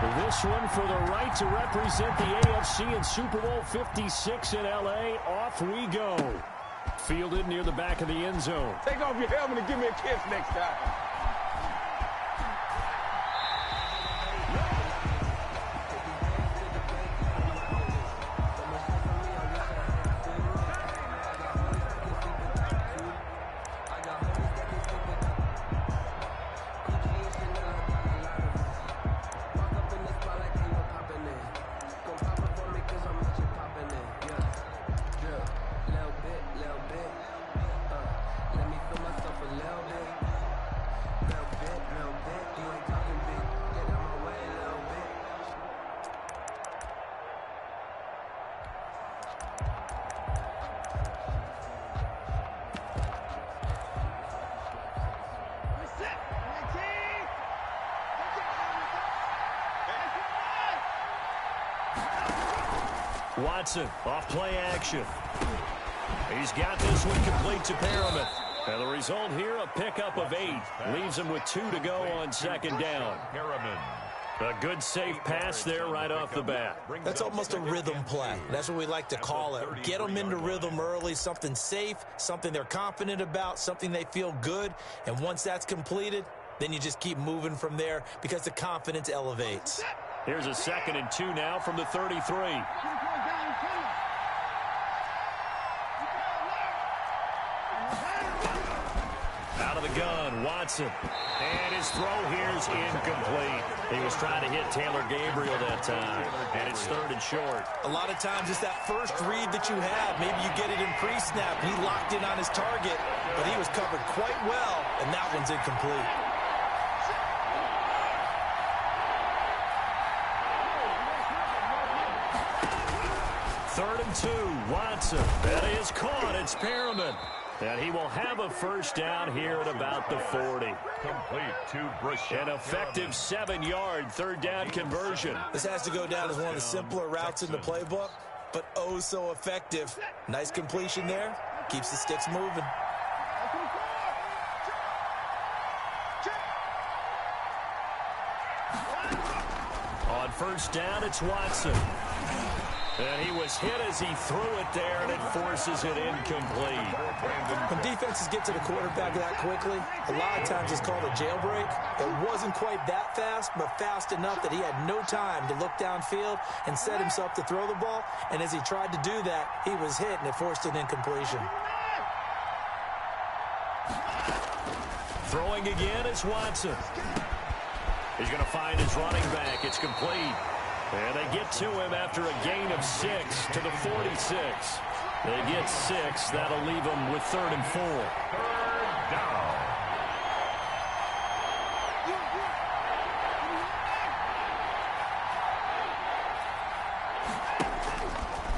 This one for the right to represent the AFC in Super Bowl 56 in L.A. Off we go. Fielded near the back of the end zone. Take off your helmet and give me a kiss next time. Watson off play action. He's got this one complete to Perriman. And the result here, a pickup of 8. Leaves him with 2 to go on second down. A good safe pass there right off the bat. That's almost a rhythm play. That's what we like to call it. Get them into rhythm early, something safe, something they're confident about, something they feel good. And once that's completed, then you just keep moving from there because the confidence elevates. Here's a 2nd and 2 now from the 33. Out of the gun, Watson. And his throw here's incomplete. He was trying to hit Taylor Gabriel that time. And it's 3rd and short. A lot of times it's that first read that you have. Maybe you get it in pre-snap. He locked in on his target, but he was covered quite well, and that one's incomplete. Third and 2, Watson. That is caught. It's Perriman. And he will have a first down here at about the 40. Complete to Brashad. An effective 7-yard 3rd down conversion. This has to go down as one of the simpler routes in the playbook, but oh so effective. Nice completion there. Keeps the sticks moving. On first down, it's Watson. And he was hit as he threw it there, and it forces it incomplete. When defenses get to the quarterback that quickly, a lot of times it's called a jailbreak. It wasn't quite that fast, but fast enough that he had no time to look downfield and set himself to throw the ball. And as he tried to do that, he was hit, and it forced an incompletion. Throwing again is Watson. He's going to find his running back. It's complete. And they get to him after a gain of 6 to the 46. They get 6. That'll leave them with 3rd and 4. 3rd down.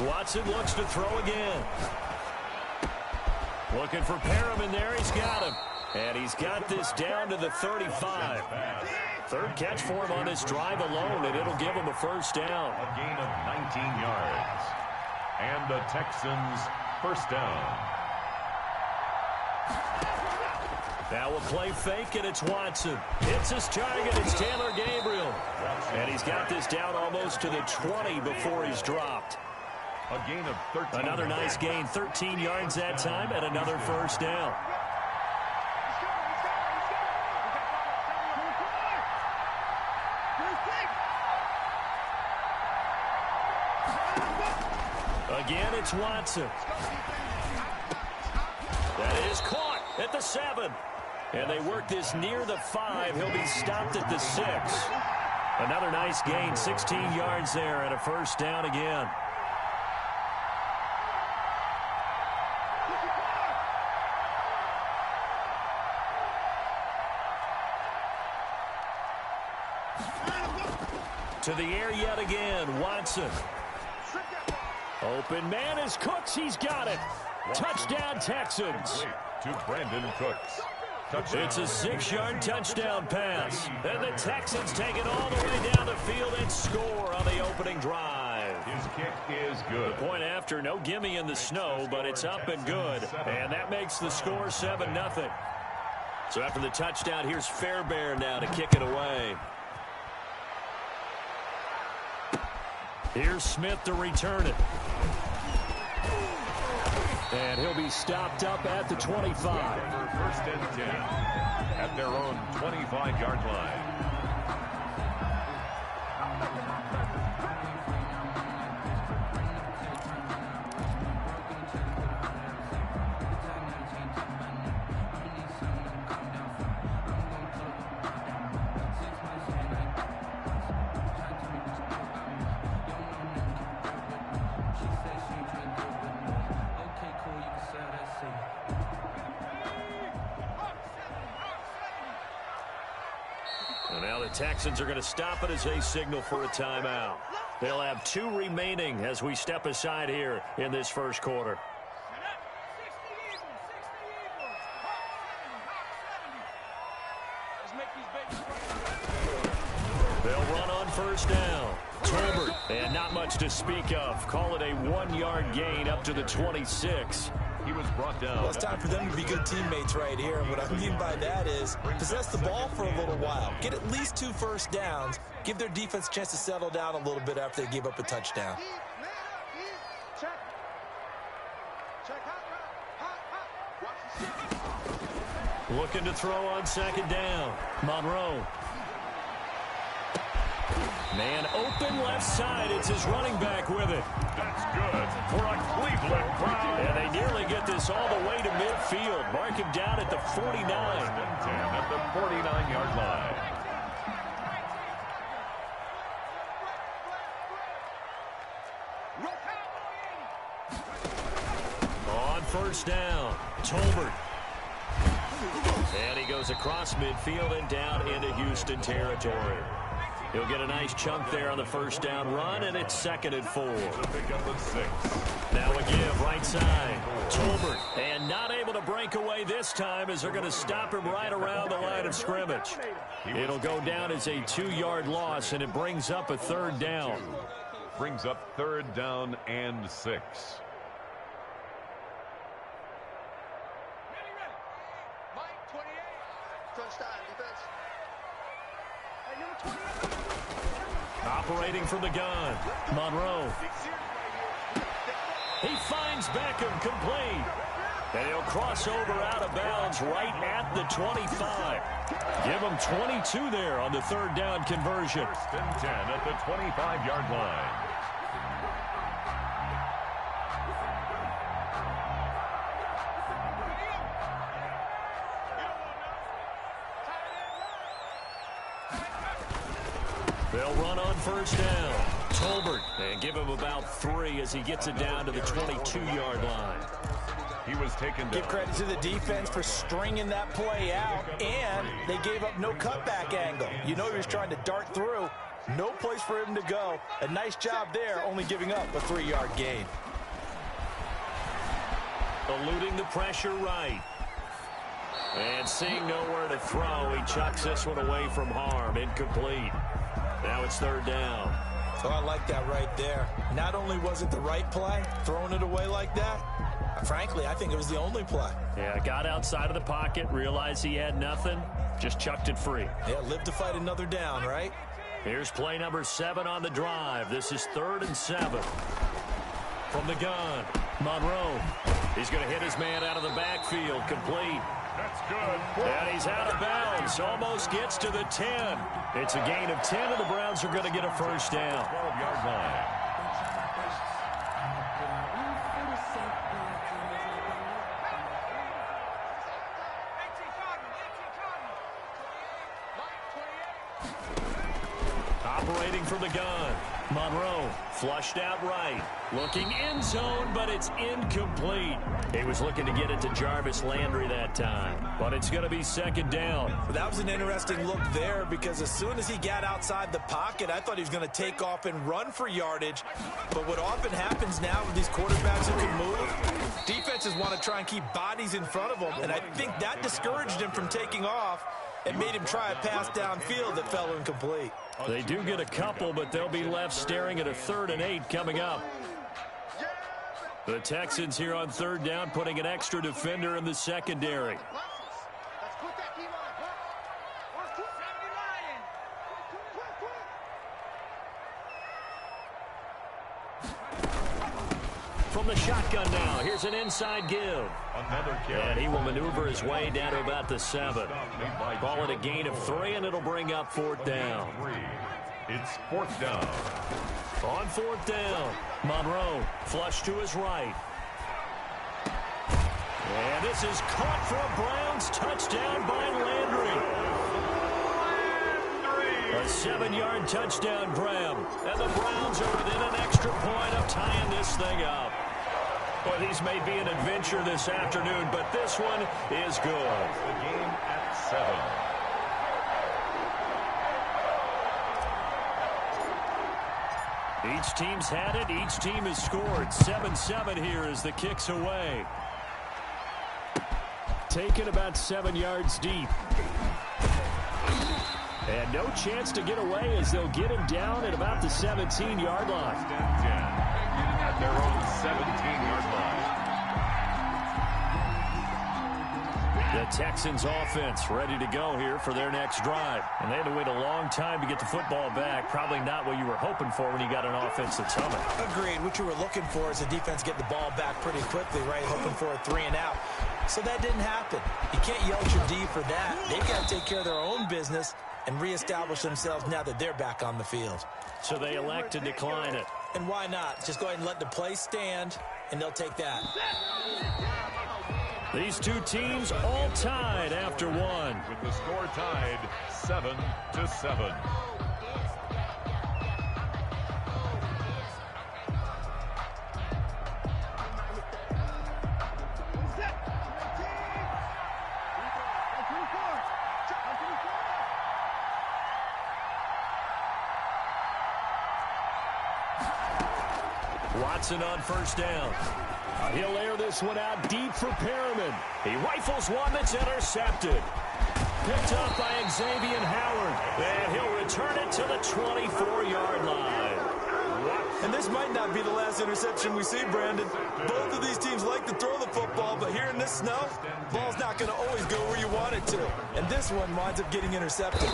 Watson looks to throw again. Looking for Perriman there. He's got him. And he's got this down to the 35. 3rd catch for him on this drive alone, and it'll give him a first down. A gain of 19 yards. And the Texans first down. Now a play fake, and it's Watson. Hits his target. It's Taylor Gabriel. And he's got this down almost to the 20 before he's dropped. A gain of 13. Another nice gain, 13 yards that time, and another first down. Again, it's Watson. That is caught at the 7. And they work this near the 5. He'll be stopped at the 6. Another nice gain, 16 yards there, and a first down again. To the air yet again, Watson. Open man is Cooks. He's got it. Touchdown, Texans. To Brandon Cooks. It's a 6-yard touchdown pass. And the Texans take it all the way down the field and score on the opening drive. His kick is good. The point after, no gimme in the snow, but it's up and good. And that makes the score 7-0. So after the touchdown, here's Fairbairn now to kick it away. Here's Smith to return it. And he'll be stopped up at the 25. First and 10 at their own 25-yard line. Now the Texans are going to stop it as they signal for a timeout. They'll have 2 remaining as we step aside here in this first quarter. They'll run on first down. Tolbert, and not much to speak of. Call it a 1-yard gain up to the 26. He was brought down. Well, it's time for them to be good teammates right here. And what I mean by that is possess the ball for a little while. Get at least 2 first downs. Give their defense a chance to settle down a little bit after they give up a touchdown. Looking to throw on second down. Monroe. Man open left side. It's his running back with it. That's good for a Cleveland crowd. And they nearly get this all the way to midfield. Mark him down at the 49. At the 49-yard line. On first down, Tolbert. And he goes across midfield and down into Houston territory. He'll get a nice chunk there on the first down run, and it's 2nd and 4. Now a give right side. Tolbert, and not able to break away this time as they're going to stop him right around the line of scrimmage. It'll go down as a 2-yard loss, and it brings up a 3rd down. Brings up 3rd down and 6. Operating from the gun, Monroe. He finds Beckham complete. And he'll cross over out of bounds right at the 25. Give him 22 there on the 3rd down conversion. 1st and 10 at the 25-yard line. They'll run on first down. Tolbert, and give him about 3 as he gets it down to the 22-yard line. He was taken down. Give credit to the defense for stringing that play out, and they gave up no cutback angle. You know he was trying to dart through. No place for him to go. A nice job there, only giving up a 3-yard gain. Eluding the pressure right. And seeing nowhere to throw, he chucks this one away from harm. Incomplete. Now it's 3rd down. Oh, I like that right there. Not only was it the right play, throwing it away like that, frankly, I think it was the only play. Yeah, got outside of the pocket, realized he had nothing, just chucked it free. Yeah, live to fight another down, right? Here's play number 7 on the drive. This is 3rd and 7. From the gun, Monroe. He's going to hit his man out of the backfield, complete. That's good. And he's out of bounds. Almost gets to the 10. It's a gain of 10, and the Browns are going to get a first down. 12-yard line. Operating from the gun. Monroe flushed out right. Looking end zone, but it's incomplete. He was looking to get it to Jarvis Landry that time. But it's going to be 2nd down. That was an interesting look there because as soon as he got outside the pocket, I thought he was going to take off and run for yardage. But what often happens now with these quarterbacks who can move, defenses want to try and keep bodies in front of them. And I think that discouraged him from taking off and made him try a pass downfield that fell incomplete. They do get a couple, but they'll be left staring at a 3rd and 8 coming up. The Texans here on 3rd down, putting an extra defender in the secondary. from the shotgun now. Here's an inside give. And he will maneuver his way down to about the 7. Call it a gain of 3, and it'll bring up 4th down. It's 4th down. On 4th down, Monroe flush to his right. And this is caught for a Browns touchdown by Landry. A 7-yard touchdown grab. And the Browns are within an extra point of tying this thing up. Well, these may be an adventure this afternoon, but this one is good. The game at 7. Each team's had it. Each team has scored. 7-7 here as the kick's away. Taken about 7 yards deep. And no chance to get away as they'll get him down at about the 17-yard line. At their own 17-yard line. The Texans offense ready to go here for their next drive. And they had to wait a long time to get the football back. Probably not what you were hoping for when you got an offense that's humming. Agreed. What you were looking for is the defense get the ball back pretty quickly, right? Hoping for a 3-and-out. So that didn't happen. You can't yell at your D for that. They've got to take care of their own business and reestablish themselves now that they're back on the field. So they elect to decline it. And why not? Just go ahead and let the play stand, and they'll take that. These two teams all tied after one. With the score tied 7-7. Watson on 1st down. He'll air this one out deep for Perriman. He rifles one that's intercepted. Picked up by Xavier Howard. And he'll return it to the 24-yard line. And this might not be the last interception we see, Brandon. Both of these teams like to throw the football, but here in this snow, ball's not going to always go where you want it to. And this one winds up getting intercepted.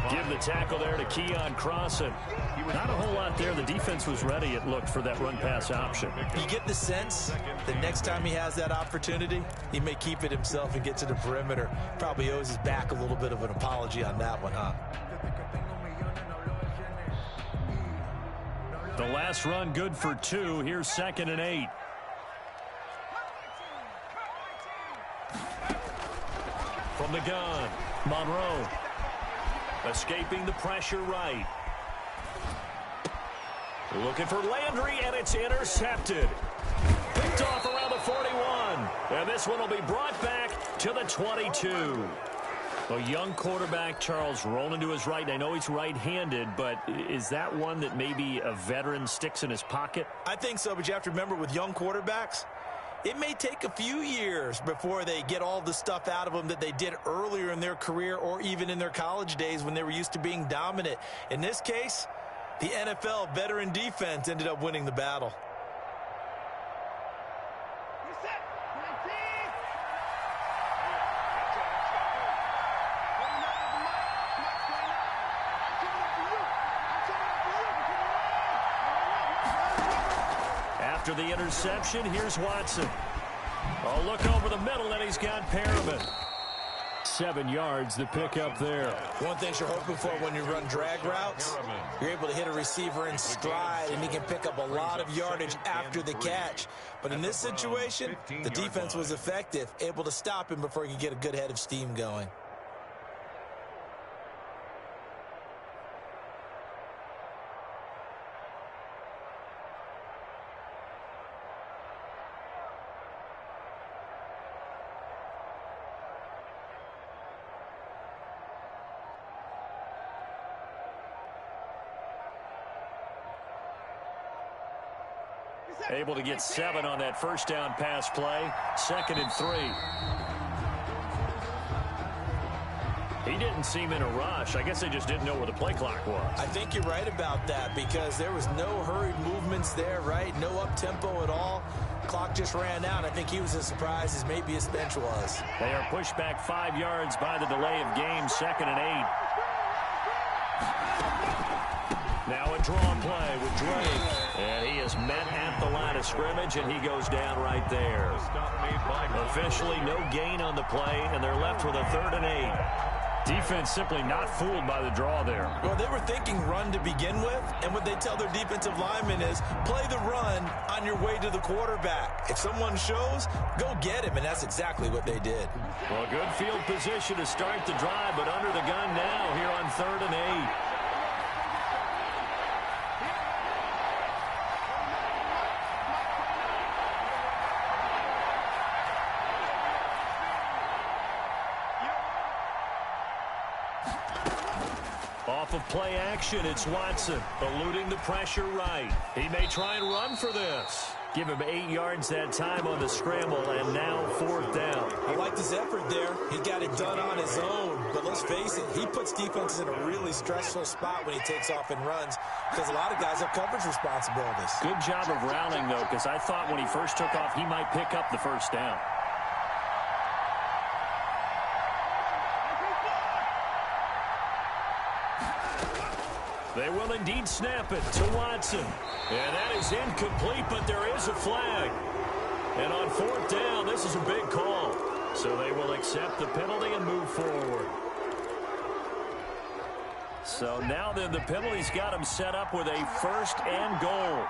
Give the tackle there to Keon Crossan. Not a whole lot there. The defense was ready, it looked, for that run-pass option. You get the sense that next time he has that opportunity, he may keep it himself and get to the perimeter. Probably owes his back a little bit of an apology on that one, huh? The last run good for 2. Here's 2nd and 8. From the gun, Monroe. Escaping the pressure right. Looking for Landry, and it's intercepted. Picked off around the 41. And this one will be brought back to the 22. A young quarterback, Charles, rolling to his right. I know he's right-handed, but is that one that maybe a veteran sticks in his pocket? I think so, but you have to remember with young quarterbacks, it may take a few years before they get all the stuff out of them that they did earlier in their career or even in their college days when they were used to being dominant. In this case, the NFL veteran defense ended up winning the battle. After the interception, here's Watson. A look over the middle, and he's got Perriman. 7 yards, the pickup there. One thing you're hoping for when you run drag routes, you're able to hit a receiver in stride, and he can pick up a lot of yardage after the catch. But in this situation, the defense was effective, able to stop him before he could get a good head of steam going. Able to get 7 on that first down pass play. 2nd and 3. He didn't seem in a rush. I guess they just didn't know where the play clock was. I think you're right about that because there was no hurried movements there, right? No up-tempo at all. Clock just ran out. I think he was as surprised as maybe his bench was. They are pushed back 5 yards by the delay of game. 2nd and 8. Now a draw play with Drake. And he is met at the line of scrimmage, and he goes down right there. Officially no gain on the play, and they're left with a 3rd and 8. Defense simply not fooled by the draw there. Well, they were thinking run to begin with, and what they tell their defensive linemen is play the run on your way to the quarterback. If someone shows, go get him, and that's exactly what they did. Well, good field position to start the drive, but under the gun now here on 3rd and 8. Off of play action, it's Watson, eluding the pressure right. He may try and run for this. Give him 8 yards that time on the scramble, and now 4th down. I liked his effort there. He got it done on his own. But let's face it, he puts defenses in a really stressful spot when he takes off and runs because a lot of guys have coverage responsibilities. Good job of rallying, though, because I thought when he first took off, he might pick up the 1st down. They will indeed snap it to Watson. And that is incomplete, but there is a flag. And on 4th down, this is a big call. So they will accept the penalty and move forward. So now then, the penalty's got them set up with a 1st and goal.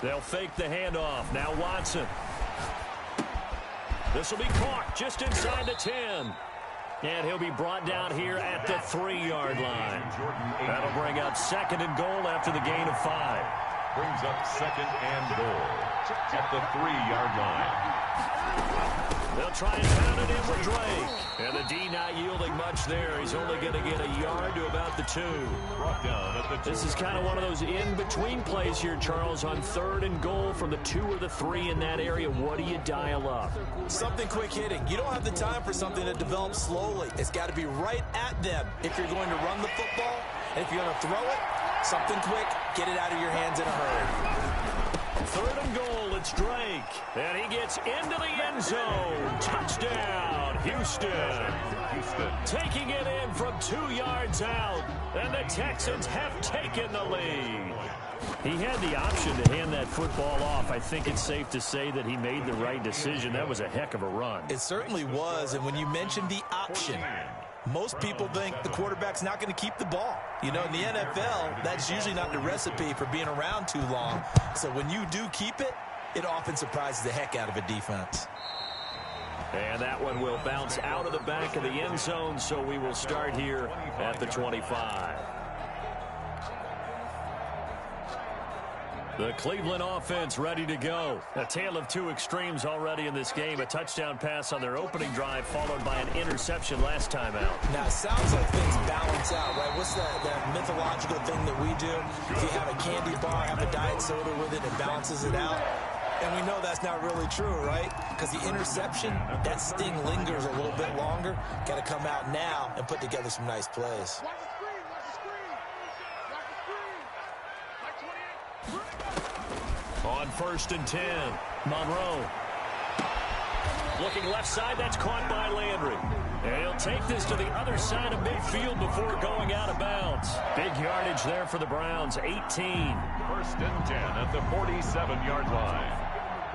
They'll fake the handoff. Now Watson. This will be caught just inside the 10. And he'll be brought down here at the 3-yard line. That'll bring up 2nd and goal after the gain of 5. Brings up 2nd and goal at the 3-yard line. They'll try and pound it in with Drake. And the D not yielding much there. He's only going to get a yard to about the 2. Brought down at the 2. This is kind of one of those in-between plays here, Charles, on 3rd and goal from the 2 or the 3 in that area. What do you dial up? Something quick hitting. You don't have the time for something that develops slowly. It's got to be right at them if you're going to run the football. And if you're going to throw it, something quick, get it out of your hands in a hurry. 3rd and goal, it's Drake. And he gets into the end zone. Touchdown, Houston. Taking it in from 2 yards out. And the Texans have taken the lead. He had the option to hand that football off. I think it's safe to say that he made the right decision. That was a heck of a run. It certainly was. And when you mentioned the option, most people think the quarterback's not going to keep the ball. You know, in the NFL, that's usually not the recipe for being around too long. So when you do keep it, it often surprises the heck out of a defense. And that one will bounce out of the back of the end zone, so we will start here at the 25. The Cleveland offense ready to go. A tale of 2 extremes already in this game. A touchdown pass on their opening drive, followed by an interception last time out. Now, it sounds like things balance out, right? What's that mythological thing that we do? If you have a candy bar, have a diet soda with it, it balances it out. And we know that's not really true, right? Because the interception, that sting lingers a little bit longer. Got to come out now and put together some nice plays. On 1st and 10, Monroe. Looking left side, that's caught by Landry. And he'll take this to the other side of midfield before going out of bounds. Big yardage there for the Browns, 18. 1st and 10 at the 47-yard line.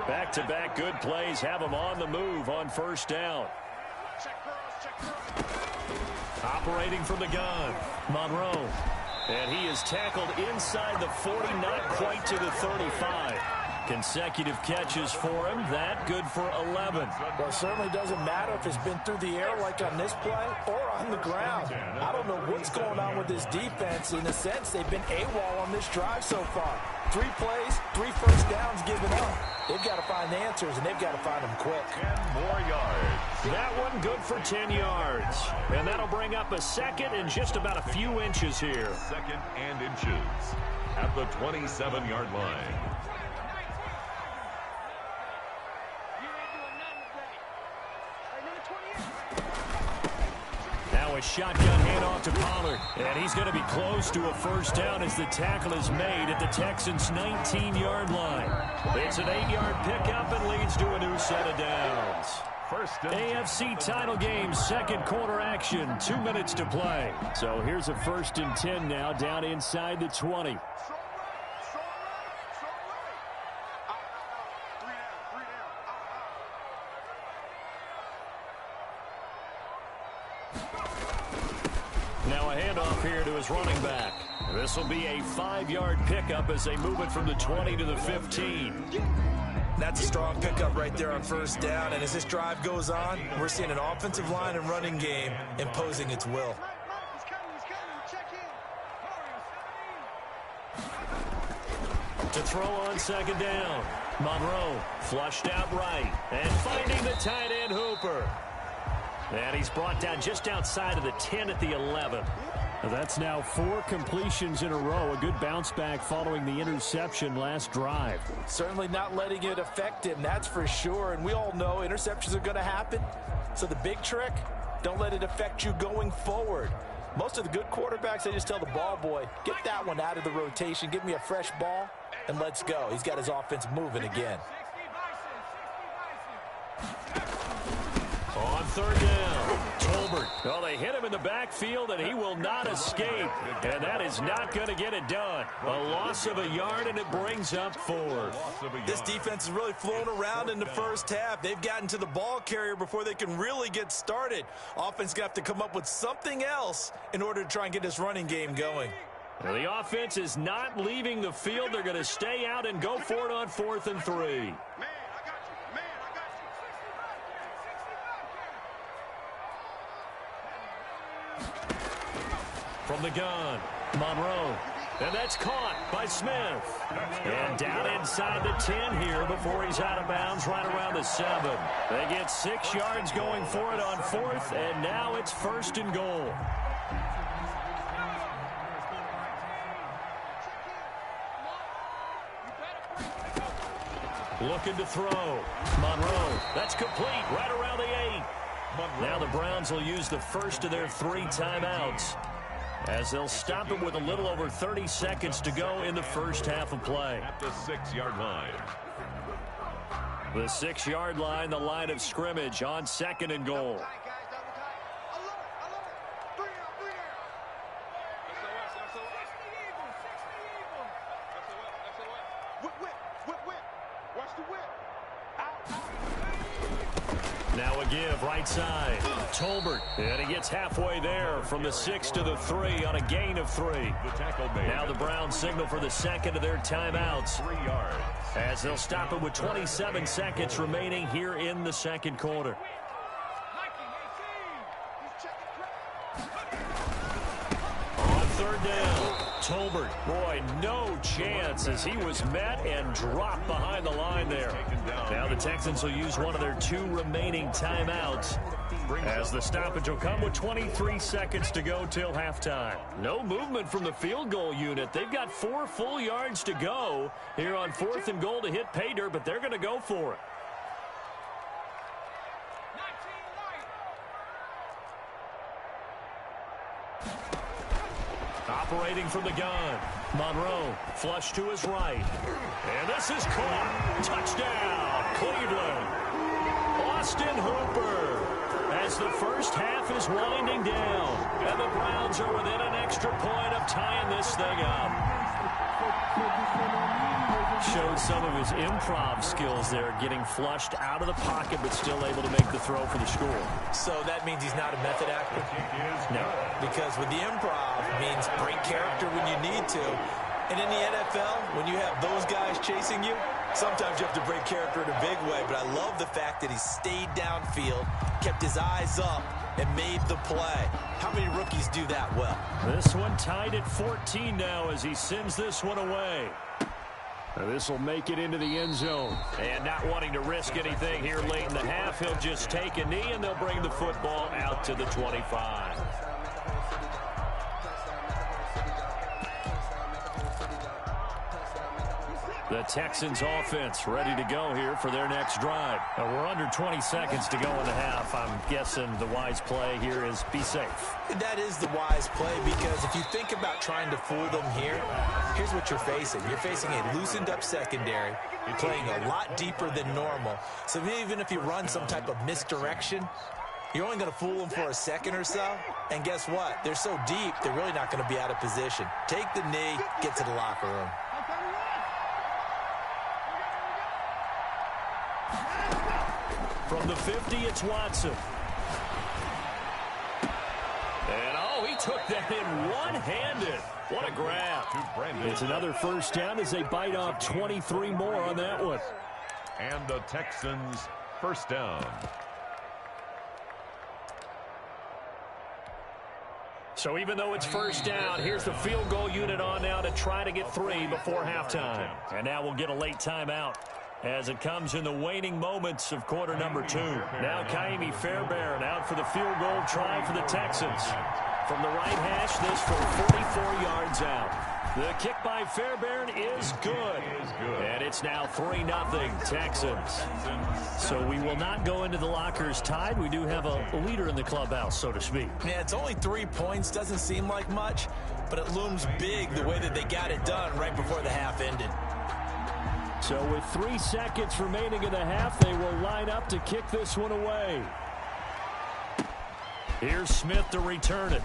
Back-to-back good plays have them on the move on 1st down. Operating from the gun, Monroe. And he is tackled inside the 40, not quite to the 35. Consecutive catches for him. That good for 11. Well, it certainly doesn't matter if it's been through the air like on this play or on the ground. I don't know what's going on with this defense. In a sense, they've been AWOL on this drive so far. 3 plays, 3 first downs given up. They've got to find answers, and they've got to find them quick. 10 more yards. That one good for 10 yards. And that'll bring up a 2nd and just about a few inches here. 2nd and inches at the 27-yard line. Now a shotgun handoff to Pollard. And he's going to be close to a first down as the tackle is made at the Texans' 19-yard line. It's an 8-yard pickup and leads to a new set of downs. AFC title game, second quarter action, 2 minutes to play. So here's a 1st and 10 now, down inside the 20. Now a handoff here to his running back. This will be a 5-yard pickup as they move it from the 20 to the 15. That's a strong pickup right there on first down. And as this drive goes on, we're seeing an offensive line and running game imposing its will. To throw on second down. Monroe flushed out right. And finding the tight end Hooper. And he's brought down just outside of the 10 at the 11. That's now 4 completions in a row. A good bounce back following the interception last drive. Certainly not letting it affect him, that's for sure. And we all know interceptions are going to happen. So the big trick, don't let it affect you going forward. Most of the good quarterbacks, they just tell the ball boy, get that one out of the rotation, give me a fresh ball, and let's go. He's got his offense moving again. On third down, Tolbert. Well, they hit him in the backfield, and he will not escape. And that is not going to get it done. A loss of a yard, and it brings up 4. This defense has really flown around in the first half. They've gotten to the ball carrier before they can really get started. Offense got to come up with something else in order to try and get this running game going. Well, the offense is not leaving the field. They're going to stay out and go for it on 4th and 3. From the gun, Monroe. And that's caught by Smith. And down inside the 10 here before he's out of bounds right around the 7. They get 6 yards going for it on 4th, and now it's 1st and goal. Looking to throw. Monroe. That's complete right around the 8. Now the Browns will use the first of their 3 timeouts, as they'll stop it with a little over 30 seconds to go in the first half of play. At the 6-yard line. The 6-yard line, the line of scrimmage on 2nd and goal. Now a give right side. Tolbert. And he gets halfway there from the 6 to the 3 on a gain of 3. Now the Browns signal for the second of their timeouts, 3 yards. as they'll stop it with 27 seconds remaining here in the second quarter. On third down, Tolbert. Boy, no chance as he was met and dropped behind the line there. Now the Texans will use one of their 2 remaining timeouts, as the stoppage will come with 23 seconds to go till halftime. No movement from the field goal unit. They've got 4 full yards to go here on 4th and goal to hit pay dirt, but they're going to go for it. Operating from the gun, Monroe flush to his right. And this is caught. Touchdown, Cleveland. Austin Hooper, as the first half is winding down, and the Browns are within an extra point of tying this thing up. Showed some of his improv skills there, getting flushed out of the pocket but still able to make the throw for the score. So that means he's not a method actor? No. Because with the improv, it means break character when you need to. And in the NFL, when you have those guys chasing you, sometimes you have to break character in a big way. But I love the fact that he stayed downfield, kept his eyes up, and made the play. How many rookies do that well? This one tied at 14 now as he sends this one away. This will make it into the end zone. And not wanting to risk anything here late in the half, he'll just take a knee, and they'll bring the football out to the 25. The Texans offense ready to go here for their next drive. We're under 20 seconds to go in the half. I'm guessing the wise play here is be safe. That is the wise play, because if you think about trying to fool them here, here's what you're facing. You're facing a loosened up secondary, playing a lot deeper than normal. So even if you run some type of misdirection, you're only going to fool them for a second or so. And guess what? They're so deep, they're really not going to be out of position. Take the knee, get to the locker room. From the 50, it's Watson. And, oh, he took that in one-handed. What a grab. It's another first down as they bite off 23 more on that one. And the Texans first down. So even though it's first down, here's the field goal unit on now to try to get 3 before halftime. And now we'll get a late timeout as it comes in the waning moments of quarter number 2. Now Kaimi Fairbairn out for the field goal try for the Texans. From the right hash, this from 44 yards out. The kick by Fairbairn is good. And it's now 3-0 Texans. So we will not go into the lockers tied. We do have a leader in the clubhouse, so to speak. Yeah, it's only 3 points. Doesn't seem like much, but it looms big the way that they got it done right before the half ended. So with 3 seconds remaining in the half, they will line up to kick this one away. Here's Smith to return it.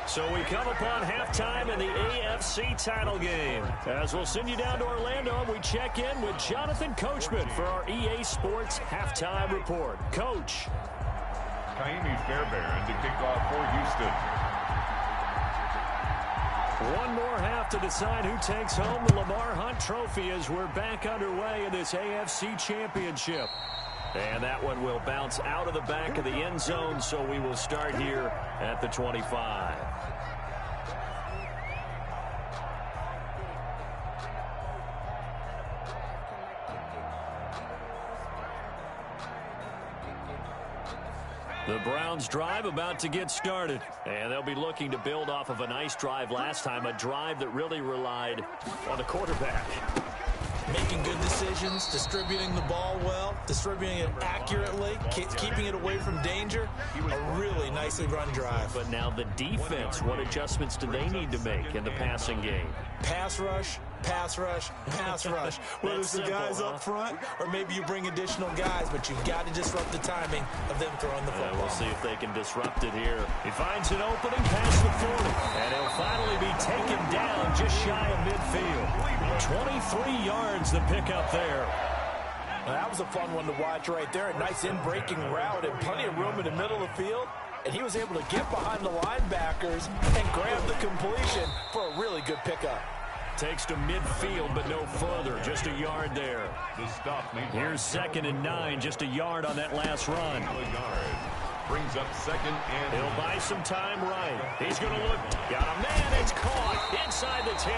So we come upon halftime in the AFC title game. As we'll send you down to Orlando, we check in with Jonathan Coachman for our EA Sports Halftime Report. Coach. Kaimi Fairbairn to kick off for Houston. One more half to decide who takes home the Lamar Hunt Trophy as we're back underway in this AFC Championship. And that one will bounce out of the back of the end zone, so we will start here at the 25. The Browns drive about to get started, and they'll be looking to build off of a nice drive last time, a drive that really relied on the quarterback. Making good decisions, distributing the ball well, distributing it accurately, keeping it away from danger. A really nicely run drive. But now the defense, what adjustments do they need to make in the passing game? Pass rush, pass rush, pass rush. Whether it's the guys up front or maybe you bring additional guys, but you've got to disrupt the timing of them throwing the football. We'll see if they can disrupt it here. He finds an opening past the 40, and he'll finally be taken down just shy of midfield. 23 yards the pickup there. Well, that was a fun one to watch right there. A nice in-breaking route and plenty of room in the middle of the field. And he was able to get behind the linebackers and grab the completion for a really good pickup. Takes to midfield, but no further. Just a yard there. Here's 2nd and 9, just a yard on that last run. Brings up 2nd and... He'll buy some time right. He's going to look. Got a man. It's caught inside the 10.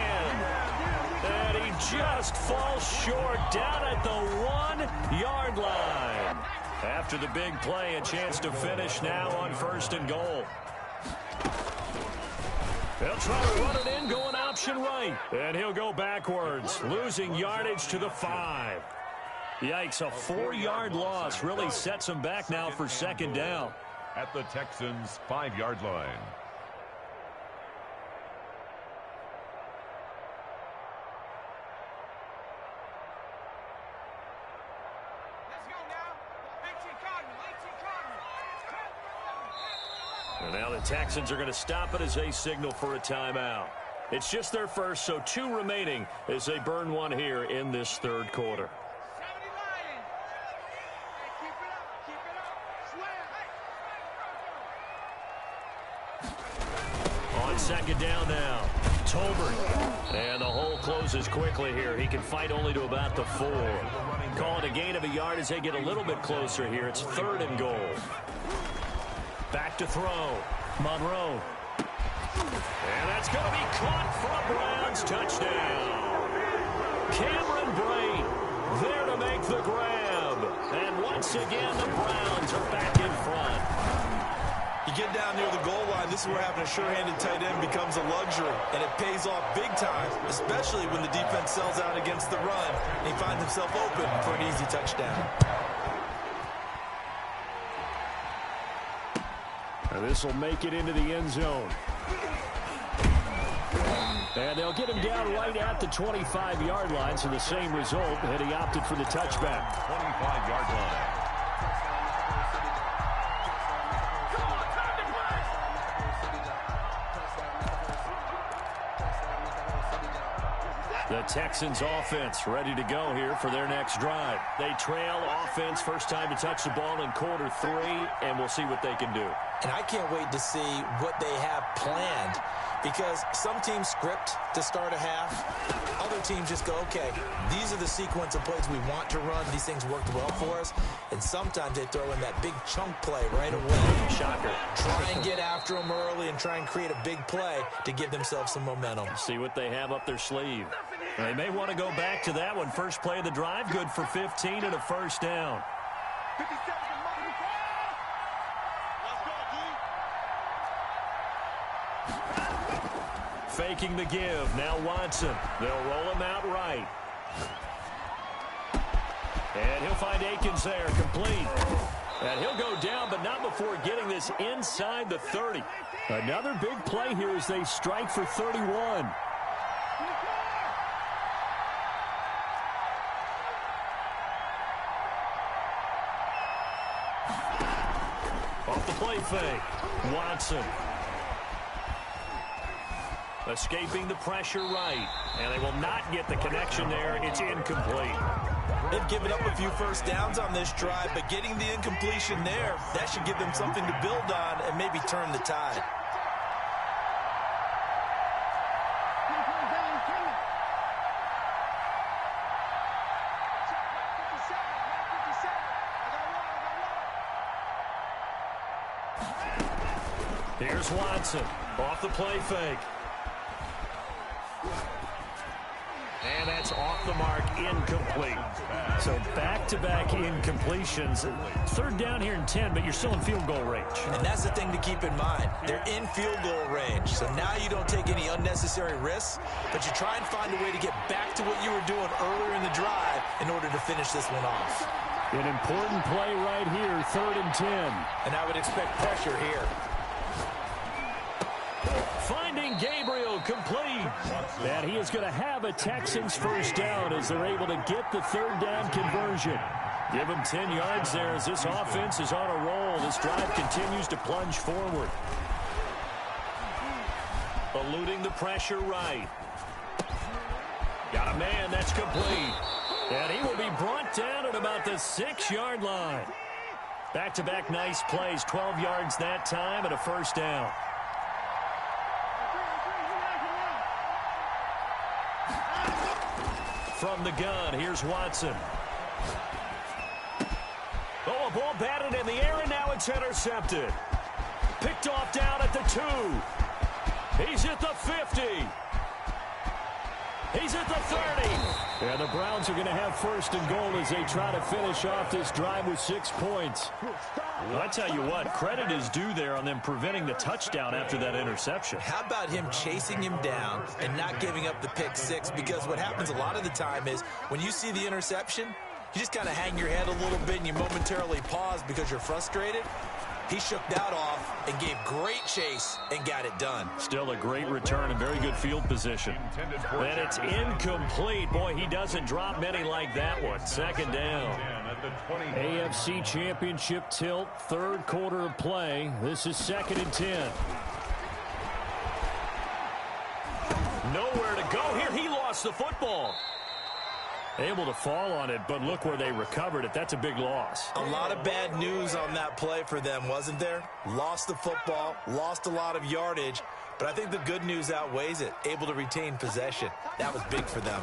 And he just falls short down at the 1-yard line. After the big play, a chance to finish now on 1st and goal. They'll try to run it in, going option right. And he'll go backwards, losing yardage to the 5. Yikes, a 4-yard loss really sets him back now for 2nd down. At the Texans' 5-yard line. And now the Texans are going to stop it as they signal for a timeout. It's just their first, so 2 remaining as they burn one here in this 3rd quarter. On 2nd down now, Tolbert. And the hole closes quickly here. He can fight only to about the 4. Call it a gain of a yard as they get a little bit closer here. It's 3rd and goal. Back to throw. Monroe. And that's going to be caught for a Browns touchdown. Cameron Brate there to make the grab. And once again, the Browns are back in front. You get down near the goal line, this is where having a sure-handed tight end becomes a luxury, and it pays off big time, especially when the defense sells out against the run, and he finds himself open for an easy touchdown. And this will make it into the end zone. And they'll get him down right at the 25-yard line, so the same result, and he opted for the touchback. 25-yard line. The Texans offense ready to go here for their next drive. They trail offense, first time to touch the ball in quarter 3, and we'll see what they can do. And I can't wait to see what they have planned, because some teams script to start a half. Other teams just go, okay, these are the sequence of plays we want to run. These things worked well for us. And sometimes they throw in that big chunk play right away. Shocker. Try and get after them early and try and create a big play to give themselves some momentum. See what they have up their sleeve. They may want to go back to that one. First play of the drive, good for 15 and a first down. Faking the give. Now Watson. They'll roll him out right. And he'll find Akins there, complete. And he'll go down, but not before getting this inside the 30. Another big play here as they strike for 31. Off the play fake. Watson. Escaping the pressure right. And they will not get the connection there. It's incomplete. They've given up a few first downs on this drive, but getting the incompletion there, that should give them something to build on and maybe turn the tide. Here's Watson. Off the play fake. And that's off the mark, incomplete. So back-to-back incompletions. Third down here and 10, but you're still in field goal range. And that's the thing to keep in mind. They're in field goal range. So now you don't take any unnecessary risks, but you try and find a way to get back to what you were doing earlier in the drive in order to finish this one off. An important play right here, 3rd and 10. And I would expect pressure here. Finding Gabriel, complete. And he is going to have a Texans first down as they're able to get the third down conversion. Give him 10 yards there as this offense is on a roll. This drive continues to plunge forward. Eluding the pressure right. Got a man, that's complete. And he will be brought down at about the 6-yard line. Back-to-back nice plays, 12 yards that time and a first down. From the gun, here's Watson. Oh, a ball batted in the air, and now it's intercepted. Picked off down at the 2. He's at the 50. He's at the 30. And the Browns are going to have 1st and goal as they try to finish off this drive with 6 points. Well, I tell you what, credit is due there on them preventing the touchdown after that interception. How about him chasing him down and not giving up the pick 6? Because what happens a lot of the time is when you see the interception, you just kind of hang your head a little bit and you momentarily pause because you're frustrated. He shook that off and gave great chase and got it done. Still a great return and very good field position. And it's incomplete. Boy, he doesn't drop many like that one. 2nd down. AFC Championship tilt, 3rd quarter of play. This is 2nd and 10. Nowhere to go here. He lost the football. Able to fall on it, but look where they recovered it. That's a big loss. A lot of bad news on that play for them, wasn't there? Lost the football, lost a lot of yardage, but I think the good news outweighs it. Able to retain possession. That was big for them.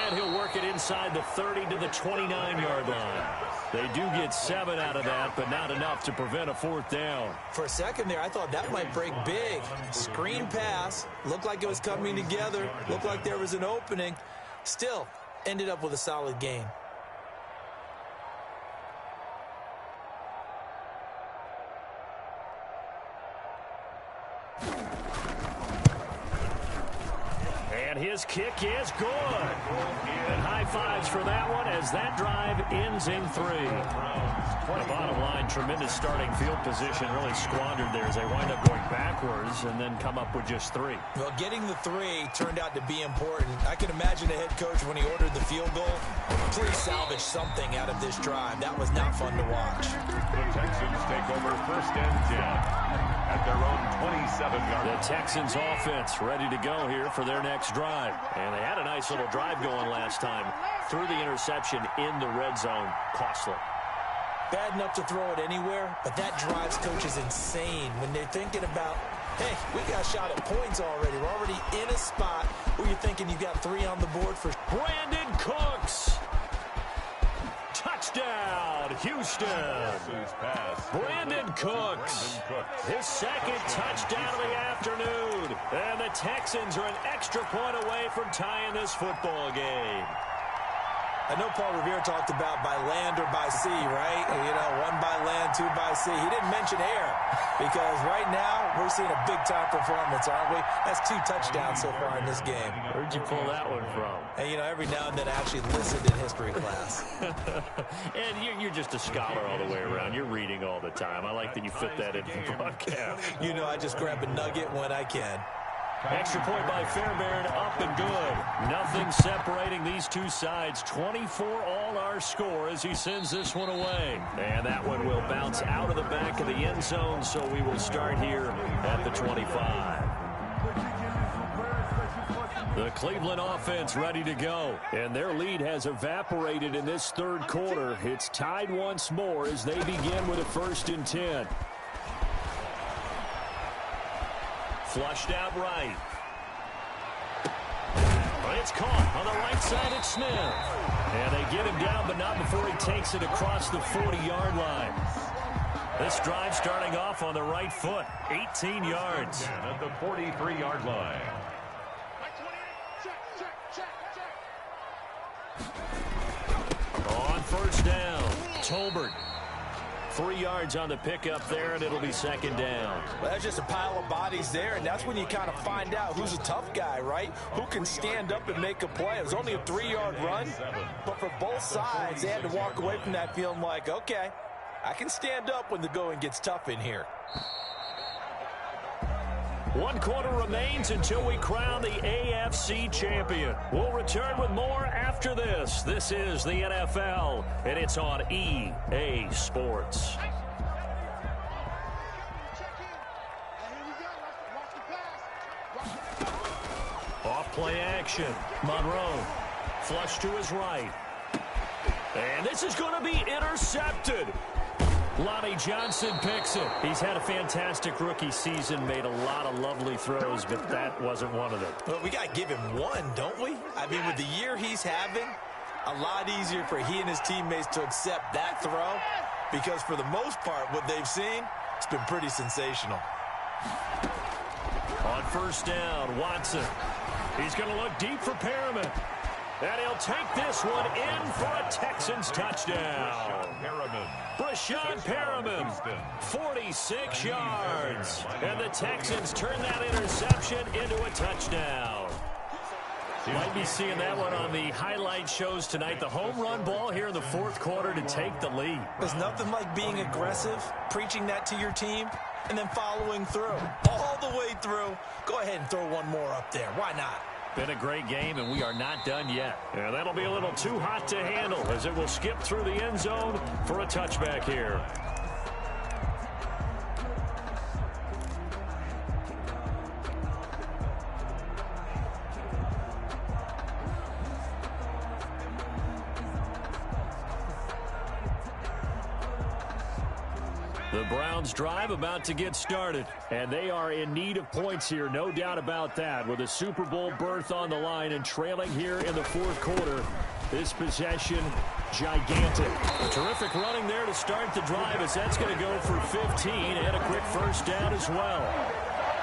And he'll work it inside the 30 to the 29-yard line. They do get 7 out of that, but not enough to prevent a 4th down. For a second there, I thought that might break big. Screen pass. Looked like it was coming together. Looked like there was an opening. Still, ended up with a solid gain. And his kick is good. And high fives for that one as that drive ends in 3. The bottom line, tremendous starting field position, really squandered there as they wind up going backwards and then come up with just 3. Well, getting the 3 turned out to be important. I can imagine the head coach when he ordered the field goal. Please salvage something out of this drive. That was not fun to watch. The Texans take over 1st and 10 at their own 27-yard. The Texans offense ready to go here for their next drive. And they had a nice little drive going last time. Threw the interception in the red zone. Costly. Bad enough to throw it anywhere, but that drives coaches insane when they're thinking about, hey, we got shot at points already. We're already in a spot where you're thinking you got 3 on the board for Brandon Cooks. Touchdown, Houston. Brandon Cooks. His 2nd touchdown of the afternoon. And the Texans are an extra point away from tying this football game. I know Paul Revere talked about by land or by sea, right? You know, 1 by land, 2 by sea. He didn't mention air because right now we're seeing a big-time performance, aren't we? That's 2 touchdowns so far in this game. Where'd you pull that one from? And, you know, every now and then I actually listened in history class. And you're just a scholar all the way around. You're reading all the time. I like that you fit that in the broadcast. You know, I just grab a nugget when I can. Extra point by Fairbairn, up and good. Nothing separating these two sides. 24 all our score as he sends this one away. And that one will bounce out of the back of the end zone, so we will start here at the 25. The Cleveland offense ready to go. And their lead has evaporated in this 3rd quarter. It's tied once more as they begin with a 1st and 10. Flushed out right. But it's caught on the right side at Smith. And they get him down, but not before he takes it across the 40-yard line. This drive starting off on the right foot. 18 yards. At the 43-yard line. On 1st down, Tolbert. 3 yards on the pickup there, and it'll be 2nd down. Well, that's just a pile of bodies there, and that's when you kind of find out who's a tough guy, right? Who can stand up and make a play. It was only a 3-yard run, but for both sides, they had to walk away from that feeling like, okay, I can stand up when the going gets tough in here. 1 quarter remains until we crown the AFC champion. We'll return with more after this. This is the NFL, and it's on EA Sports. Off play action. Monroe. Flush to his right. And this is going to be intercepted. Lonnie Johnson picks it. He's had a fantastic rookie season, made a lot of lovely throws, but that wasn't one of them. Well, we got to give him one, don't we? I mean, with the year he's having, a lot easier for he and his teammates to accept that throw because for the most part, what they've seen, it's been pretty sensational. On 1st down, Watson. He's going to look deep for Perriman. And he'll take this one in for a Texans touchdown. Brashad Perriman, 46 yards. And the Texans turn that interception into a touchdown. Might be seeing that one on the highlight shows tonight. The home run ball here in the 4th quarter to take the lead. There's nothing like being aggressive, preaching that to your team, and then following through. All the way through. Go ahead and throw one more up there. Why not? Been a great game, and we are not done yet. And that'll be a little too hot to handle as it will skip through the end zone for a touchback here. The Browns drive about to get started, and they are in need of points here, no doubt about that, with a Super Bowl berth on the line and trailing here in the 4th quarter. This possession, gigantic. A terrific running there to start the drive as that's going to go for 15 and a quick 1st down as well.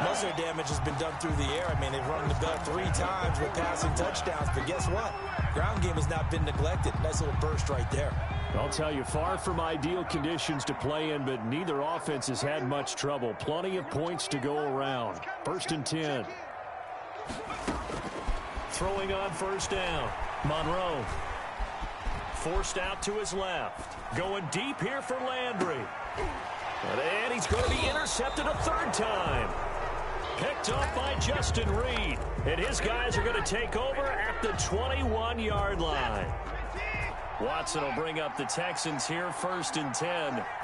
Most of their damage has been done through the air. I mean, they've rung the bell 3 times with passing touchdowns, but guess what? Ground game has not been neglected. Nice little burst right there. I'll tell you, far from ideal conditions to play in, but neither offense has had much trouble. Plenty of points to go around. 1st and 10. throwing on first down. Monroe forced out to his left. Going deep here for Landry. And he's going to be intercepted a third time. Picked up by Justin Reed. And his guys are going to take over at the 21-yard line. Watson will bring up the Texans here 1st and 10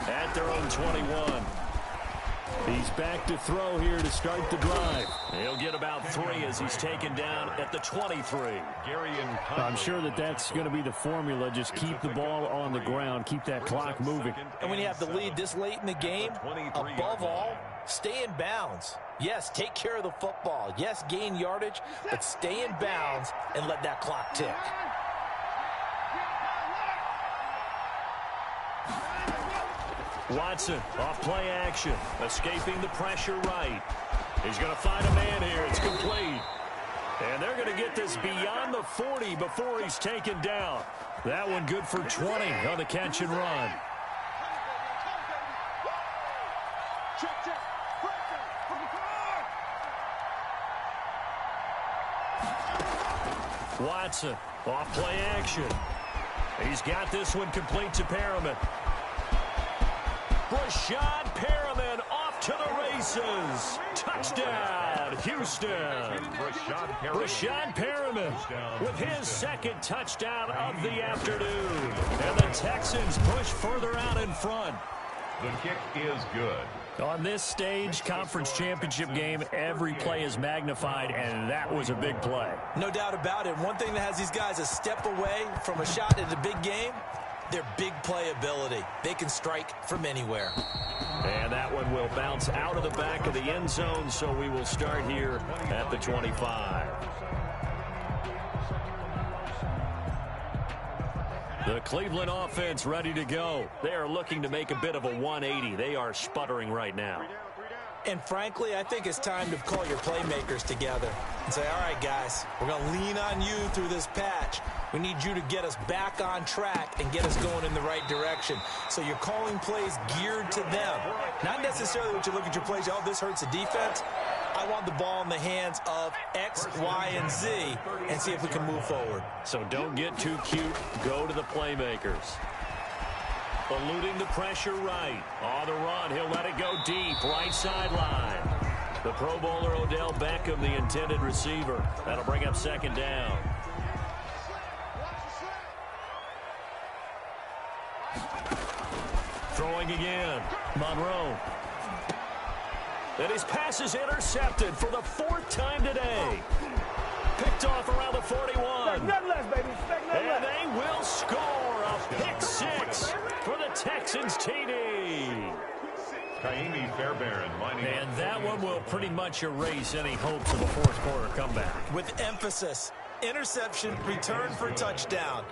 at their own 21. He's back to throw here to start the drive. He'll get about 3 as he's taken down at the 23. I'm sure that's going to be the formula. Just keep the ball on the ground. Keep that clock moving. And when you have the lead this late in the game, above all, stay in bounds. Yes, take care of the football. Yes, gain yardage, but stay in bounds and let that clock tick. Watson off play action, escaping the pressure right. He's going to find a man here. It's complete. And they're going to get this beyond the 40 before he's taken down. That one good for 20 on the catch and run. Watson off play action. He's got this one complete to Perriman. Rashad Perriman off to the races. Touchdown, Houston. Rashad Perriman with his second touchdown of the afternoon. And the Texans push further out in front. The kick is good. On this stage, conference championship game, every play is magnified, and that was a big play. No doubt about it. One thing that has these guys a step away from a shot at a big game, their big play ability. They can strike from anywhere. And that one will bounce out of the back of the end zone, so we will start here at the 25. The Cleveland offense ready to go. They are looking to make a bit of a 180. They are sputtering right now. And frankly, I think it's time to call your playmakers together and say, all right, guys, we're going to lean on you through this patch. We need you to get us back on track and get us going in the right direction. So you're calling plays geared to them. Not necessarily what you look at your plays, oh, this hurts the defense. I want the ball in the hands of X, Y, and Z and see if we can move forward. So don't get too cute. Go to the playmakers. Eluding the pressure right. On the run, he'll let it go deep. Right sideline. The Pro Bowler Odell Beckham, the intended receiver. That'll bring up second down. Throwing again. Monroe. And his pass is intercepted for the 4th time today. Picked off around the 41. Nothing less, baby. And they will score a pick 6 for the Texans TD. Kaimi Fairbairn lining up. And that one will pretty much erase any hopes of a fourth quarter comeback. With emphasis, interception, return for touchdown.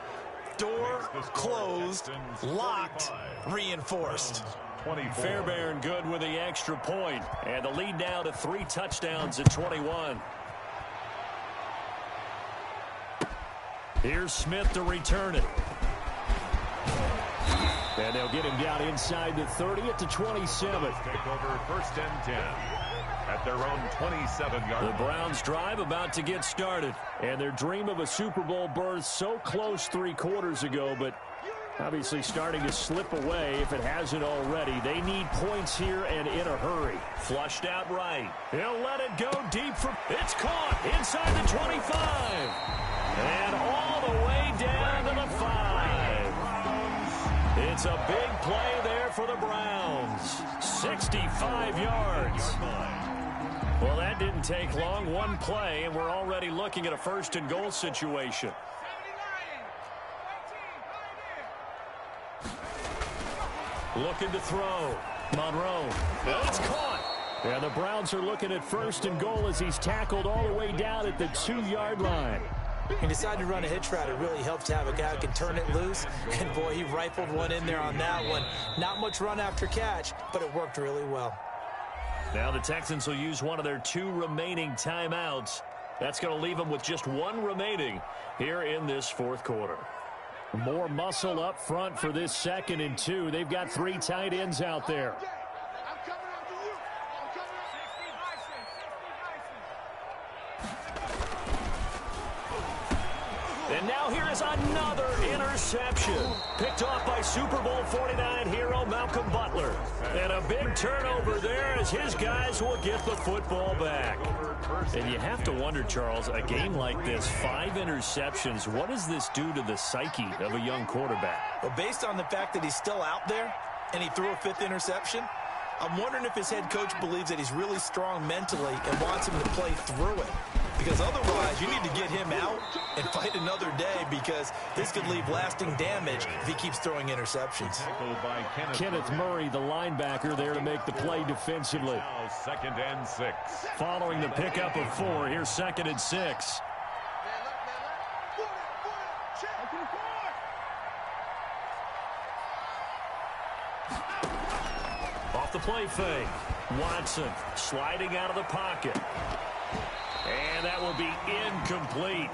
Door closed, locked, reinforced. Fairbairn good with the extra point. And the lead now to 3 touchdowns at 21. Here's Smith to return it. And they'll get him down inside the 30 at the 27. Take over 1st and 10 at their own 27-yard. The Browns drive about to get started. And their dream of a Super Bowl berth so close 3 quarters ago, but obviously starting to slip away if it hasn't already. They need points here and in a hurry. Flushed out right. He'll let it go deep for... It's caught inside the 25. And all the way down to the 5. It's a big play there for the Browns. 65 yards. Well, that didn't take long. One play, and we're already looking at a 1st and goal situation. Looking to throw. Monroe. It's caught. And the Browns are looking at 1st and goal as he's tackled all the way down at the 2-yard line. He decided to run a hitch route. It really helps to have a guy who can turn it loose. And, boy, he rifled one in there on that one. Not much run after catch, but it worked really well. Now the Texans will use one of their 2 remaining timeouts. That's going to leave them with just 1 remaining here in this 4th quarter. More muscle up front for this 2nd and 2. They've got 3 tight ends out there. And now here is another interception. Picked off by Super Bowl 49 hero Malcolm Butler. And a big turnover there as his guys will get the football back. And you have to wonder, Charles, a game like this, 5 interceptions, what does this do to the psyche of a young quarterback? Well, based on the fact that he's still out there and he threw a 5th interception, I'm wondering if his head coach believes that he's really strong mentally and wants him to play through it. Because otherwise, you need to get him out and fight another day, because this could leave lasting damage if he keeps throwing interceptions. Kenneth Murray, the linebacker, there to make the play defensively. Now 2nd and 6. Following the pickup of 4, here's 2nd and 6. Off the play fake. Watson sliding out of the pocket. And that will be incomplete.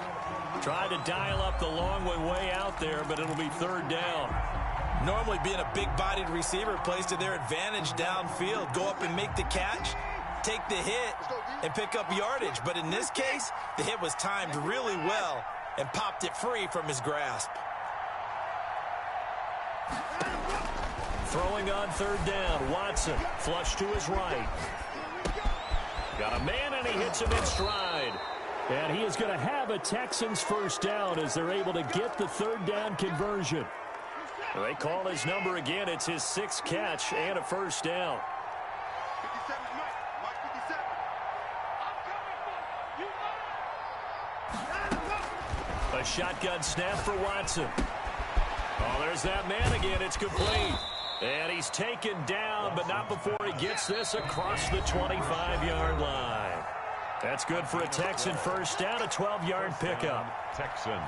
Tried to dial up the long way out there, but it'll be 3rd down. Normally being a big-bodied receiver plays to their advantage downfield. Go up and make the catch, take the hit, and pick up yardage. But in this case, the hit was timed really well and popped it free from his grasp. Throwing on 3rd down. Watson flush to his right. Got a man, and he hits him in stride. And he is going to have a Texans 1st down as they're able to get the 3rd down conversion. They call his number again. It's his 6th catch and a 1st down. A shotgun snap for Watson. Oh, there's that man again. It's complete. And he's taken down, but not before he gets this across the 25-yard line. That's good for a Texan 1st down, a 12-yard pickup. Texans.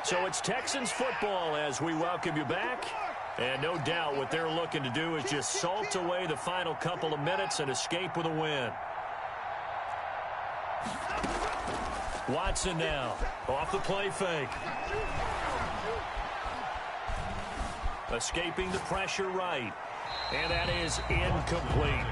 So it's Texans football as we welcome you back. And no doubt what they're looking to do is just salt away the final couple of minutes and escape with a win. Watson now off the play fake. Escaping the pressure right. And that is incomplete.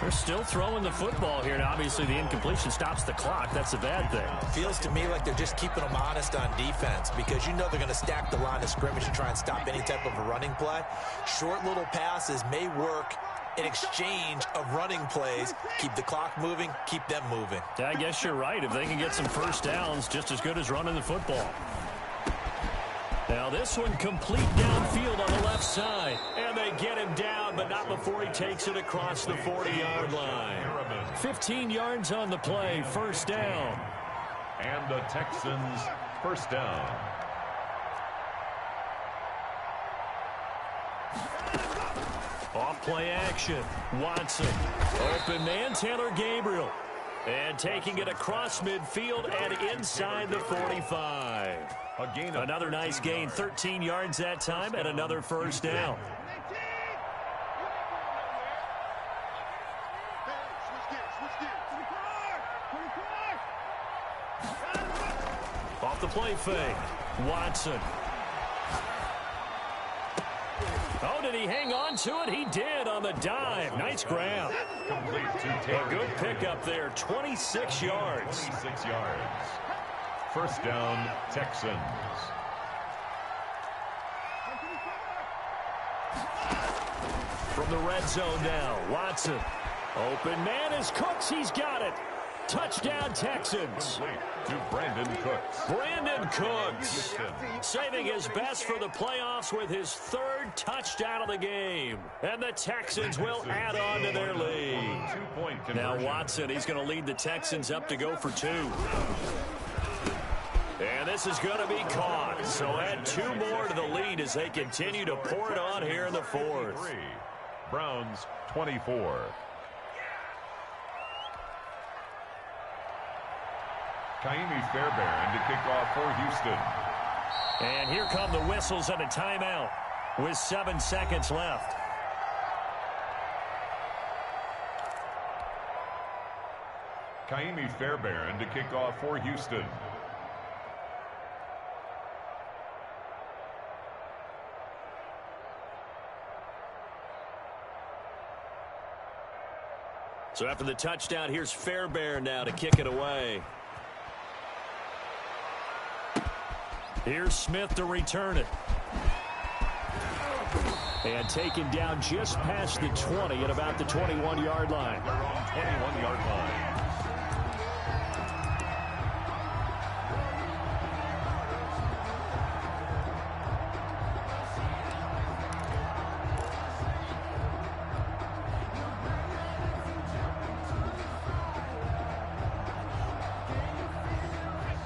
They're still throwing the football here. Now, obviously, the incompletion stops the clock. That's a bad thing. Feels to me like they're just keeping them honest on defense, because you know they're going to stack the line of scrimmage and try and stop any type of a running play. Short little passes may work in exchange of running plays. Keep the clock moving, keep them moving. Yeah, I guess you're right. If they can get some 1st downs, just as good as running the football. Now this one complete downfield on the left side. And they get him down, but not before he takes it across the 40-yard line. 15 yards on the play, 1st down. And the Texans 1st down. Off play action. Watson. Open man, Taylor Gabriel. And taking it across midfield and inside the 45. Another nice gain, 13 yards that time, and another 1st down. Off the play fake. Watson. Oh, did he hang on to it? He did on the dive. Nice grab. A good pickup there, 26 yards. 26 yards. 1st down, Texans. From the red zone now, Watson. Open man is Cooks. He's got it. Touchdown, Texans. To Brandon Cooks. Brandon Cooks saving his best for the playoffs with his 3rd touchdown of the game. And the Texans will add on to their lead. 2-point conversion. Now Watson, he's going to lead the Texans up to go for 2. And this is going to be caught. So add 2 more to the lead as they continue to pour it on here in the 4th. Browns 24. Kaimi Fairbairn to kick off for Houston. And here come the whistles and a timeout with 7 seconds left. Kaimi Fairbairn to kick off for Houston. So after the touchdown, here's Fairbairn now to kick it away. Here's Smith to return it. And taken down just past the 20 at about the 21-yard line. They're on 21-yard line.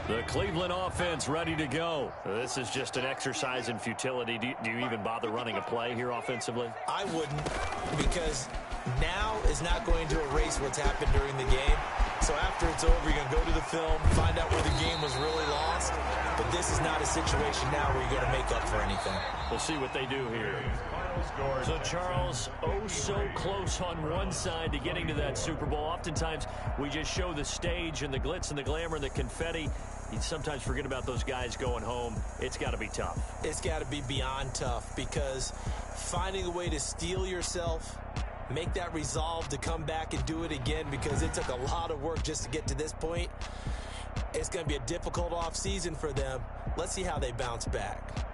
The Cleveland offense ready to go. This is just an exercise in futility. Do you even bother running a play here offensively? I wouldn't, because now is not going to erase what's happened during the game. So after it's over, you're going to go to the film, find out where the game was really lost. But this is not a situation now where you're going to make up for anything. We'll see what they do here. So, Charles, oh so close on one side to getting to that Super Bowl. Oftentimes, we just show the stage and the glitz and the glamour and the confetti. You sometimes forget about those guys going home. It's got to be tough. It's got to be beyond tough, because finding a way to steel yourself, make that resolve to come back and do it again, because it took a lot of work just to get to this point. It's going to be a difficult offseason for them. Let's see how they bounce back.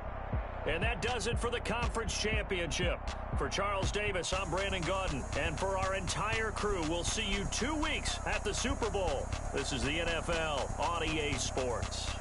And that does it for the conference championship. For Charles Davis, I'm Brandon Gaudin. And for our entire crew, we'll see you 2 weeks at the Super Bowl. This is the NFL on EA Sports.